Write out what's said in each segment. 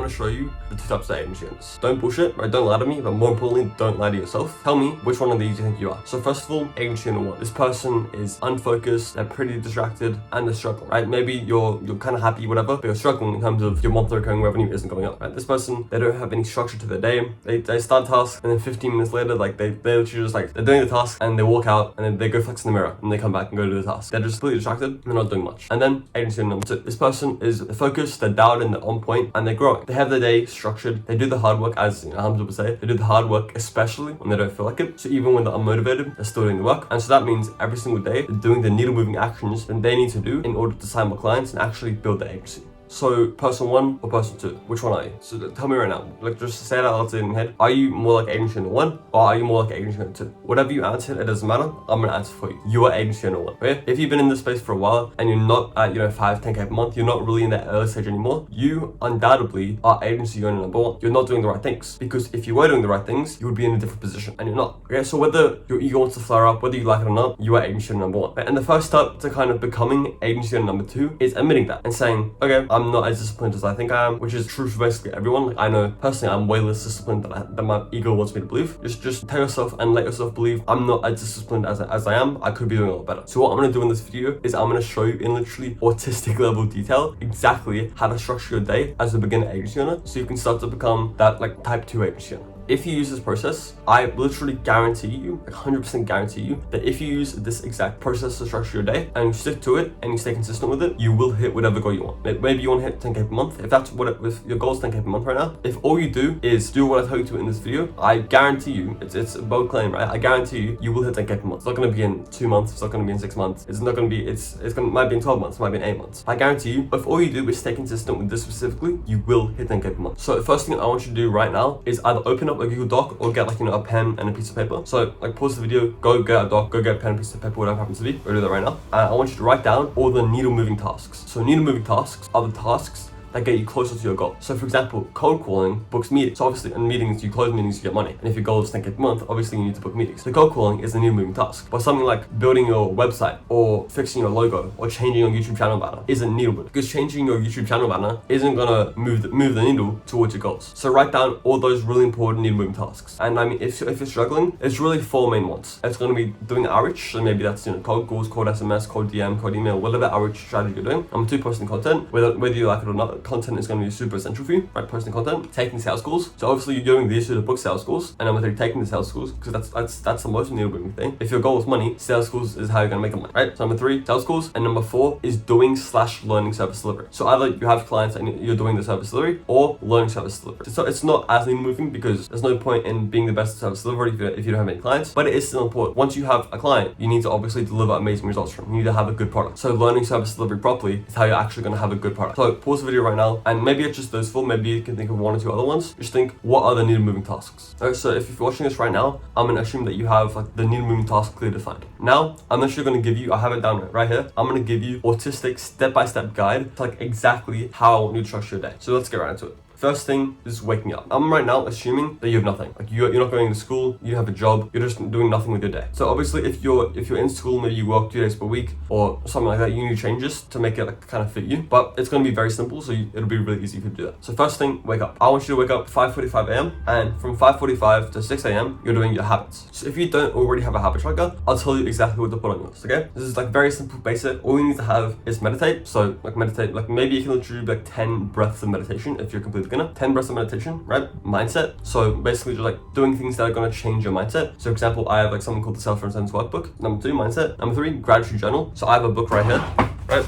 going to show you the two types of agency owners. Don't bullshit, right? Don't lie to me, but more importantly, don't lie to yourself. Tell me which one of these you think you are. So first of all, agency owner one. This person is unfocused, they're pretty distracted, and they're struggling, right? Maybe you're kind of happy, whatever, but you're struggling in terms of your monthly recurring revenue isn't going up, right? This person, they don't have any structure to their day. They start a task, and then 15 minutes later, like they literally just like, they're doing the task, and they walk out, and then they go flex in the mirror, and they come back and go do the task. They're just completely distracted, and they're not doing much. And then agency owner number two. This person is focused, they're dialed in, they're on point, and they're growing. They have their day structured. They do the hard work, as Hamza would say. They do the hard work, especially when they don't feel like it. So even when they're unmotivated, they're still doing the work. And so that means every single day, they're doing the needle moving actions that they need to do in order to sign more clients and actually build their agency. So person one or person two, which one are you? So tell me right now, like just say that out in your head. Are you more like agency owner one or are you more like agency owner two? Whatever you answer, it doesn't matter. I'm gonna answer for you. You are agency owner one. Okay? If you've been in this space for a while and you're not at 5-10K per month, you're not really in that early stage anymore. You undoubtedly are agency owner number one. You're not doing the right things, because if you were doing the right things, you would be in a different position, and you're not. Okay? So whether your ego wants to flare up, whether you like it or not, you are agency owner number one. Right? And the first step to kind of becoming agency owner number two is admitting that and saying, okay, I'm not as disciplined as I think I am, which is true for basically everyone. Like I know personally I'm way less disciplined than my ego wants me to believe. Just tell yourself and let yourself believe I'm not as disciplined as I am. I could be doing a lot better. So what I'm gonna do in this video is I'm gonna show you in literally autistic level detail exactly how to structure your day as a beginner agency owner, so you can start to become that like type 2 agency owner. If you use this process, I literally guarantee you, like 100% guarantee you, that if you use this exact process to structure your day and you stick to it and you stay consistent with it, you will hit whatever goal you want. Maybe you want to hit 10K per month. If that's if your goal is 10K per month right now, if all you do is do what I told you to in this video, I guarantee you, it's a bold claim, right? I guarantee you, you will hit 10K per month. It's not going to be in 2 months. It's not going to be in 6 months. It's not going to be, might be in 12 months. It might be in 8 months. I guarantee you, if all you do is stay consistent with this specifically, you will hit 10K per month. So the first thing I want you to do right now is either open up a Google Doc or get a pen and a piece of paper. So like pause the video, go get a doc, go get a pen and piece of paper, whatever happens to be. Go do that right now. And I want you to write down all the needle moving tasks. So needle moving tasks are the tasks that get you closer to your goal. So for example, cold calling books meetings. So obviously in meetings, you close meetings, you get money. And if your goal is 10K per month, obviously you need to book meetings. The cold calling is the needle moving task. But something like building your website or fixing your logo or changing your YouTube channel banner isn't needle moving, because changing your YouTube channel banner isn't gonna move the needle towards your goals. So write down all those really important needle moving tasks. And I mean, if you're struggling, it's really 4 main ones. It's gonna be doing outreach. So maybe that's cold calls, cold SMS, cold DM, cold email, whatever outreach strategy you're doing. Number 2, posting content. Whether you like it or not, content is gonna be super essential for you, right? Posting content, taking sales calls. So obviously you're doing these to book sales calls, and number 3, taking the sales calls, because that's the most needle moving thing. If your goal is money, sales calls is how you're gonna make the money, right? So number 3, sales calls, and number 4 is doing/learning service delivery. So either you have clients and you're doing the service delivery or learning service delivery. So it's not as needle moving, because there's no point in being the best service delivery if you don't have any clients, but it is still important. Once you have a client, you need to obviously deliver amazing results from. You need to have a good product. So learning service delivery properly is how you're actually gonna have a good product. So pause the video right now, and maybe it's just those 4, maybe you can think of 1 or 2 other ones. Just think, what are the needle moving tasks? Alright, so if you're watching this right now, I'm gonna assume that you have like the needle moving task clearly defined. Now, I'm actually gonna give you, I have it down right here. I'm gonna give you autistic step-by-step guide to like exactly how I want you to structure your day. So let's get right into it. First thing is waking up. I'm right now assuming that you have nothing. Like you're not going to school, you have a job, you're just doing nothing with your day. So obviously if you're in school, maybe you work 2 days per week or something like that, you need changes to make it like kind of fit you. But it's going to be very simple, so it'll be really easy for you to do that. So first thing, wake up. I want you to wake up 5:45 a.m. and from 5:45 to 6 a.m. you're doing your habits. So if you don't already have a habit tracker, I'll tell you exactly what to put on yours, okay? This is like very simple, basic. All you need to have is meditate. So like meditate, like maybe you can literally do like 10 breaths of meditation if you're a complete beginner. 10 breaths of meditation, right? Mindset. So basically just like doing things that are going to change your mindset. So for example, I have like something called the Self-Resilience Workbook. Number 2, mindset. Number 3, gratitude journal. So I have a book right here, right?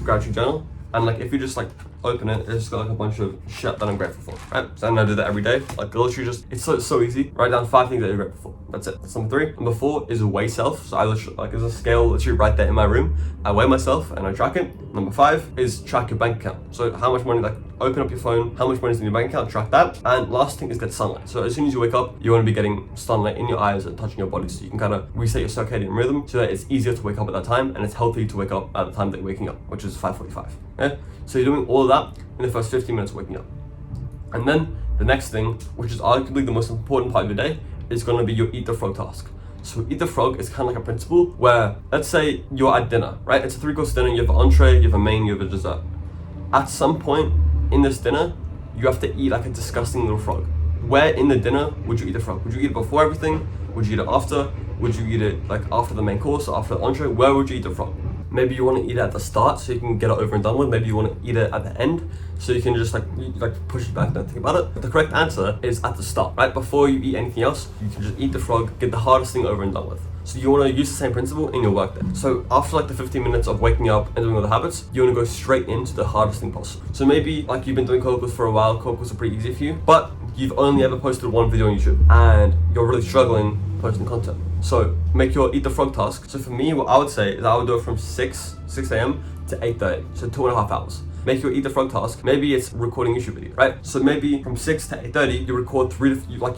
Gratitude journal. And like if you just like open it, it's got like a bunch of shit that I'm grateful for, right? So I do that every day. Like literally just, it's so easy. Write down 5 things that you're grateful for. That's it. That's number 3. Number 4 is weigh self. So I literally, like there's a scale literally right there in my room. I weigh myself and I track it. Number 5 is track your bank account. So how much money, like open up your phone, how much money is in your bank account, track that. And last thing is get sunlight. So as soon as you wake up, you want to be getting sunlight in your eyes and touching your body, so you can kind of reset your circadian rhythm so that it's easier to wake up at that time, and it's healthy to wake up at the time that you're waking up, which is 5:45. Okay? So you're doing all of that in the first 15 minutes of waking up. And then the next thing, which is arguably the most important part of your day, is going to be your eat the frog task. So eat the frog is kind of like a principle where, let's say you're at dinner, right? It's a 3-course dinner. You have an entree, you have a main, you have a dessert. At some point in this dinner, you have to eat like a disgusting little frog. Where in the dinner would you eat the frog? Would you eat it before everything? Would you eat it after? Would you eat it like after the main course or after the entree? Where would you eat the frog? Maybe you want to eat it at the start so you can get it over and done with. Maybe you want to eat it at the end so you can just like push it back, don't think about it. But the correct answer is at the start, right? Before you eat anything else, you can just eat the frog, get the hardest thing over and done with. So you want to use the same principle in your work day. So after like the 15 minutes of waking up and doing all the habits, you want to go straight into the hardest thing possible. So maybe like you've been doing cold calls for a while, cold calls are pretty easy for you, but you've only ever posted one video on YouTube and you're really struggling posting content. So make your eat the frog task. So for me, what I would say is I would do it from 6 a.m. to 8:30, so 2.5 hours. Make your eat the frog task. Maybe it's recording YouTube video, right? So maybe from 6 to 8:30, you record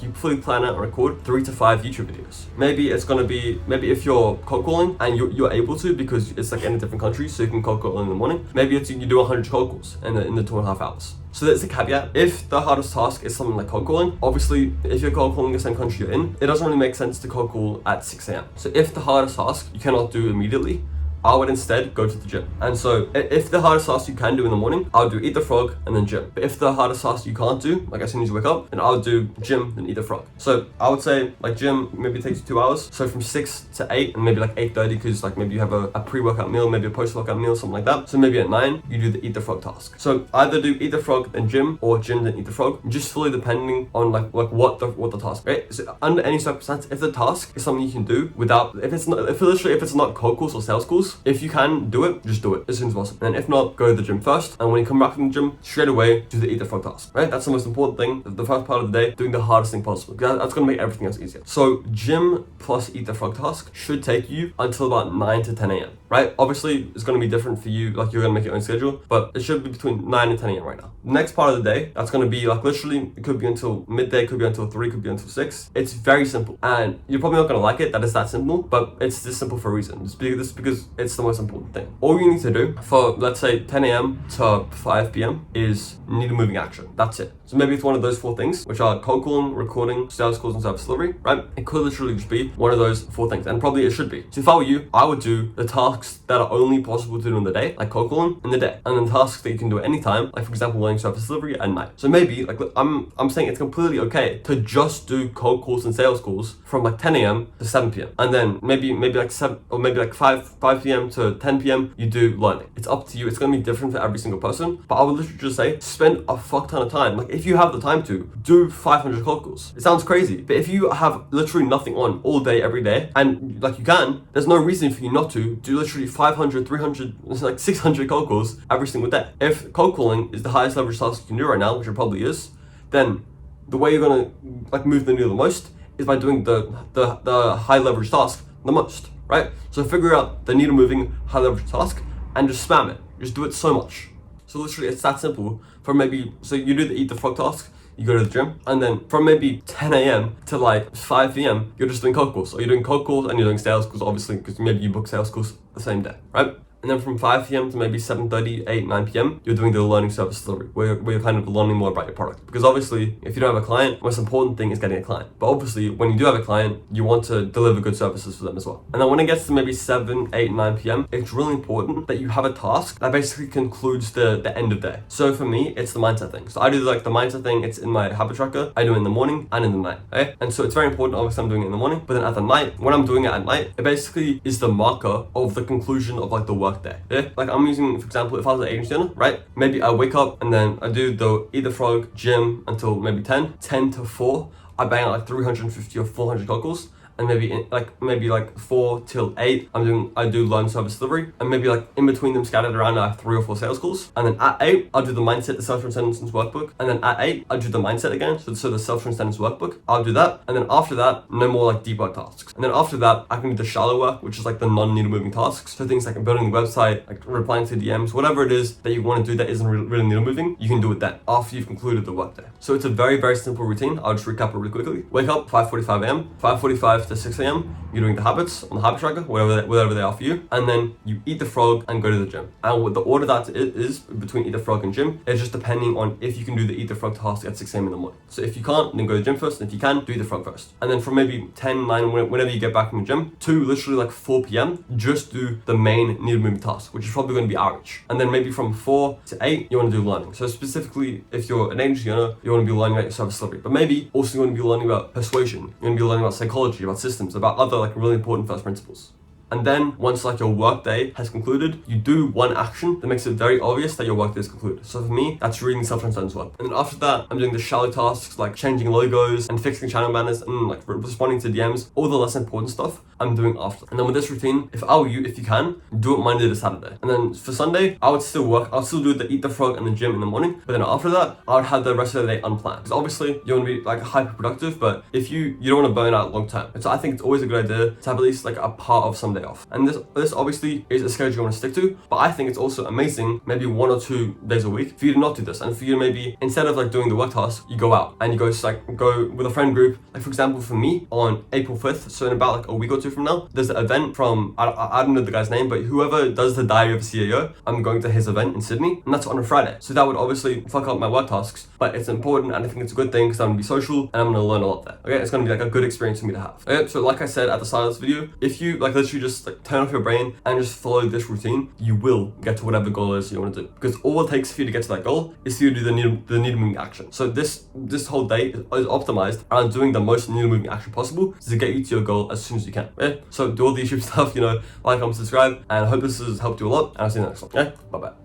you fully plan out and record 3 to 5 YouTube videos. Maybe it's gonna be, maybe if you're cold calling and you're able to, because it's like in a different country, so you can cold call in the morning. Maybe it's you do 100 cold calls in the 2.5 hours. So there's a caveat. If the hardest task is something like cold calling, obviously if you're cold calling the same country you're in, it doesn't really make sense to cold call at 6 a.m. So if the hardest task you cannot do immediately, I would instead go to the gym. And so if the hardest task you can do in the morning, I'll do eat the frog and then gym. But if the hardest task you can't do, like as soon as you wake up, then I'll do gym then eat the frog. So I would say like gym maybe takes you 2 hours. So from 6 to 8 and maybe like 8:30, because like maybe you have a pre-workout meal, maybe a post-workout meal, something like that. So maybe at 9, you do the eat the frog task. So either do eat the frog then gym or gym then eat the frog, just fully depending on like what the task, right? So under any circumstance, if the task is something you can do without, if it's not cold calls or sales calls, if you can do it, just do it as soon as possible. And if not, go to the gym first. And when you come back from the gym, straight away do the eat the frog task, right? That's the most important thing. The first part of the day, doing the hardest thing possible. That's gonna make everything else easier. So gym plus eat the frog task should take you until about 9 to 10 a.m. right? Obviously, it's gonna be different for you. Like you're gonna make your own schedule, but it should be between 9 and 10 a.m. right now. The next part of the day, that's gonna be like literally, it could be until midday, could be until 3, could be until 6. It's very simple, and you're probably not gonna like it that it's that simple, but it's this simple for a reason. It's because it's the most important thing. All you need to do for, let's say, 10 a.m. to 5 p.m. is need a moving action. That's it. So maybe it's one of those 4 things, which are cold calling, recording, sales calls, and service delivery, right? It could literally just be one of those 4 things, and probably it should be. So if I were you, I would do the tasks that are only possible to do in the day, like cold calling in the day, and then tasks that you can do at any time, like for example, learning service delivery at night. So maybe, like I'm saying it's completely okay to just do cold calls and sales calls from like 10 a.m. to 7 p.m. And then maybe like 7 or maybe like 5 p.m. to 10 p.m. you do learning. It's up to you. It's gonna be different for every single person, but I would literally just say spend a fuck ton of time. Like if you have the time to do 500 cold calls. It sounds crazy, but if you have literally nothing on all day, every day, and like you can, there's no reason for you not to do literally 500, 300, like 600 cold calls every single day. If cold calling is the highest leverage task you can do right now, which it probably is, then the way you're gonna like move the needle the most is by doing the high leverage task the most, right? So figure out the needle moving high leverage task and just spam it. Just do it so much. So literally it's that simple. For maybe, so you do the eat the frog task, you go to the gym, and then from maybe 10 a.m. to like 5 p.m. you're just doing cold calls. Or you're doing cold calls and you're doing sales calls, obviously, because maybe you book sales calls the same day, right? And then from 5 p.m. to maybe 7:30, 8, 9 p.m. you're doing the learning service delivery, where you're kind of learning more about your product. Because obviously, if you don't have a client, the most important thing is getting a client. But obviously, when you do have a client, you want to deliver good services for them as well. And then when it gets to maybe 7, 8, 9 p.m., it's really important that you have a task that basically concludes the end of day. So for me, it's the mindset thing. So I do like the mindset thing, it's in my habit tracker. I do it in the morning and in the night, okay? And so it's very important, obviously I'm doing it in the morning, but then at the night, when I'm doing it at night, it basically is the marker of the conclusion of like the work day, yeah? Like I'm using, for example, if I was an agency owner, right? Maybe I wake up and then I do the eat the frog gym until maybe 10 to 4. I bang out like 350 or 400 cold calls. And maybe like 4 till 8, I do learn service delivery, and maybe like in between them scattered around I have 3 or 4 sales calls, and then at 8 I'll do the mindset, the self-transcendence workbook, and then at 8 I'll do the mindset again, so the self-transcendence workbook, I'll do that, and then after that no more like deep work tasks, and then after that I can do the shallow work, which is like the non-needle moving tasks, so things like building a website, like replying to DMs, whatever it is that you want to do that isn't really needle moving, you can do it then after you've concluded the workday. So it's a very, very simple routine. I'll just recap it really quickly. Wake up 5:45 a.m. 5:45 5 to 6 a.m. you're doing the habits on the habit tracker, whatever they are for you, and then you eat the frog and go to the gym. And what the order that is between eat the frog and gym is just depending on if you can do the eat the frog task at 6 a.m. in the morning. So if you can't, then go to the gym first, and if you can, do the frog first. And then from maybe 10, 9, whenever you get back from the gym, to literally like 4 p.m, just do the main needle moving task, which is probably going to be outreach. And then maybe from 4 to 8, you want to do learning. So specifically, if you're an agency owner, you want to be learning about your service delivery, but maybe also you want to be learning about persuasion, you want to be learning about psychology, about systems, about other like really important first principles. And then once like your work day has concluded, you do one action that makes it very obvious that your work day is concluded. So for me, that's reading Self-Transcendence Web. And then after that, I'm doing the shallow tasks like changing logos and fixing channel banners and like responding to DMs, all the less important stuff I'm doing after. And then with this routine, if I were you, if you can, do it Monday to Saturday. And then for Sunday, I would still work. I'll still do the eat the frog and the gym in the morning. But then after that, I would have the rest of the day unplanned. Because obviously you want to be like hyper productive, but if you don't want to burn out long term. So I think it's always a good idea to have at least like a part of Sunday off. And this obviously is a schedule you want to stick to, but I think it's also amazing maybe 1 or 2 days a week for you to not do this, and for you to maybe, instead of like doing the work task, you go out and you go with a friend group. Like for example, for me on April 5th, so in about like a week or 2 from now, there's an event from, I don't know the guy's name, but whoever does the Diary of a CEO, I'm going to his event in Sydney, and that's on a Friday. So that would obviously fuck up my work tasks, but it's important and I think it's a good thing because I'm gonna be social and I'm gonna learn a lot there. Okay, it's gonna be like a good experience for me to have. Okay, so like I said at the start of this video, if you like literally just like turn off your brain and just follow this routine, you will get to whatever goal is you want to do. Because all it takes for you to get to that goal is for you to do the needle moving action. So this whole day is optimized around doing the most needle moving action possible to get you to your goal as soon as you can. Okay? So do all the YouTube stuff, like, comment, subscribe, and I hope this has helped you a lot. And I'll see you in the next one. Okay? Bye bye.